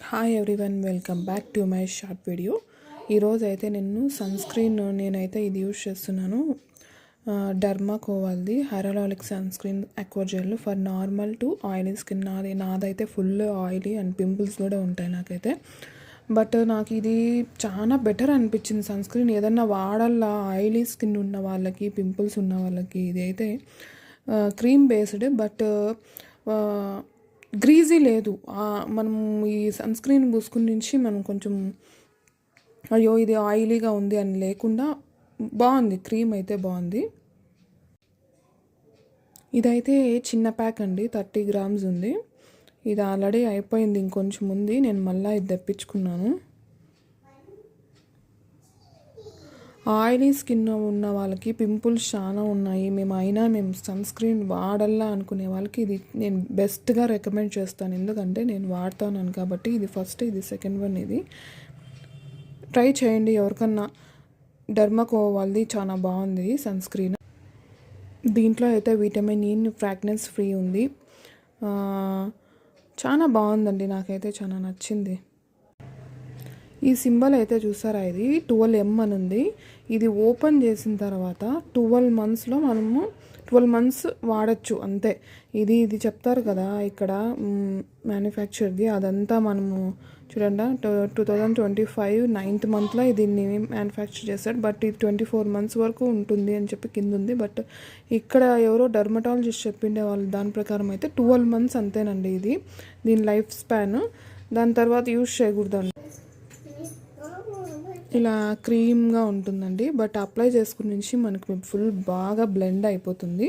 Hi everyone, welcome back to my short video. ఈరోజు అయితే నేను నేనైతే ఇది యూజ్ చేస్తున్నాను. డర్మాకో వాళ్ళది hyaluronic sun screen aqua gel for normal to oily skin. నాదైతే ఫుల్ ఆయిలీ అండ్ పింపుల్స్ కూడా ఉంటాయి నాకైతే. బట్ నాకు ఇది చాలా బెటర్ అనిపించింది సన్ స్క్రీన్. ఏదన్నా వాడాలా ఆయిలీ స్కిన్ ఉన్న వాళ్ళకి, పింపుల్స్ ఉన్న వాళ్ళకి. ఇది అయితే క్రీమ్ బేస్డ్, బట్ గ్రీజీ లేదు. మనం ఈ సన్ స్క్రీన్ పూసుకుని నుంచి మనం కొంచెం అయ్యో ఇది ఆయిలీగా ఉంది అని లేకుండా బాగుంది. క్రీమ్ అయితే బాగుంది. ఇదైతే చిన్న ప్యాక్ అండి, 30 grams ఉంది. ఇది ఆల్రెడీ అయిపోయింది, ఇంకొంచెం ఉంది. నేను మళ్ళీ ఇది తెప్పించుకున్నాను. ఆయిలీ స్కిన్ ఉన్న వాళ్ళకి, పింపుల్స్ చాలా ఉన్నాయి, మేము సన్ స్క్రీన్ వాడాలా అనుకునే వాళ్ళకి ఇది నేను బెస్ట్గా రికమెండ్ చేస్తాను. ఎందుకంటే నేను వాడుతాను కాబట్టి. ఇది ఫస్ట్, ఇది సెకండ్ వన్. ఇది ట్రై చేయండి ఎవరికన్నా. డర్మాకో వాళ్ళది చాలా బాగుంది సన్ స్క్రీన్. దీంట్లో అయితే విటమిన్ E ఫ్రాగ్రెన్స్ ఫ్రీ ఉంది. చాలా బాగుందండి, నాకైతే చాలా నచ్చింది. ఈ సింబల్ అయితే చూసారా, ఇది 12M అని ఉంది. ఇది ఓపెన్ చేసిన తర్వాత 12 monthsలో మనము 12 months వాడచ్చు అంతే. ఇది చెప్తారు కదా ఇక్కడ మ్యానుఫ్యాక్చర్ది, అదంతా మనము చూడండి 2025 9th monthలో దీన్ని మ్యానుఫ్యాక్చర్ చేశాడు. బట్ ఇది 24 months వరకు ఉంటుంది అని చెప్పి కింద ఉంది. బట్ ఇక్కడ ఎవరో డర్మటాలజిస్ట్ చెప్పిండే వాళ్ళు దాని ప్రకారం అయితే 12 months అంతేనండి ఇది దీని లైఫ్ స్పాన్. దాని తర్వాత యూజ్ చేయకూడదండి. ఇలా క్రీమ్గా ఉంటుందండి, బట్ అప్లై చేసుకుని నుంచి మనకు ఫుల్ బాగా బ్లెండ్ అయిపోతుంది.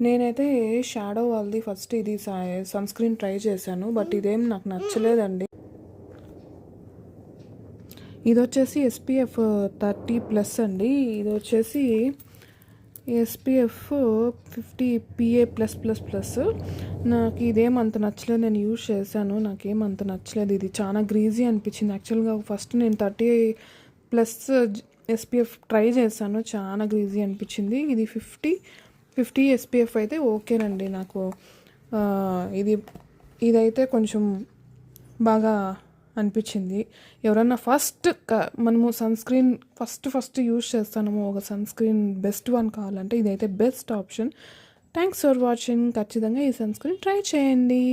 నేనైతే షాడో వాళ్ళది ఫస్ట్ ఇది సన్ స్క్రీన్ ట్రై చేశాను, బట్ ఇదేం నాకు నచ్చలేదండి. ఇది వచ్చేసి SPF 30+ అండి. ఇది వచ్చేసి SPF 50 PA+++. నాకు ఇదేమంత నచ్చలేదు, నేను యూజ్ చేశాను, నాకేమంత నచ్చలేదు. ఇది చాలా గ్రీజీ అనిపించింది యాక్చువల్గా. ఫస్ట్ నేను 30+ SPF ట్రై చేశాను, చాలా గ్రీజీ అనిపించింది. ఇది 50 SPF అయితే ఓకేనండి నాకు. ఇదైతే కొంచెం బాగా అనిపించింది. ఎవరన్నా మనము సన్ స్క్రీన్ ఫస్ట్ యూజ్ చేస్తాము, ఒక సన్ స్క్రీన్ బెస్ట్ వన్ కావాలంటే ఇదైతే best option. Thanks for watching. ఖచ్చితంగా ఈ సన్ స్క్రీన్ ట్రై చేయండి.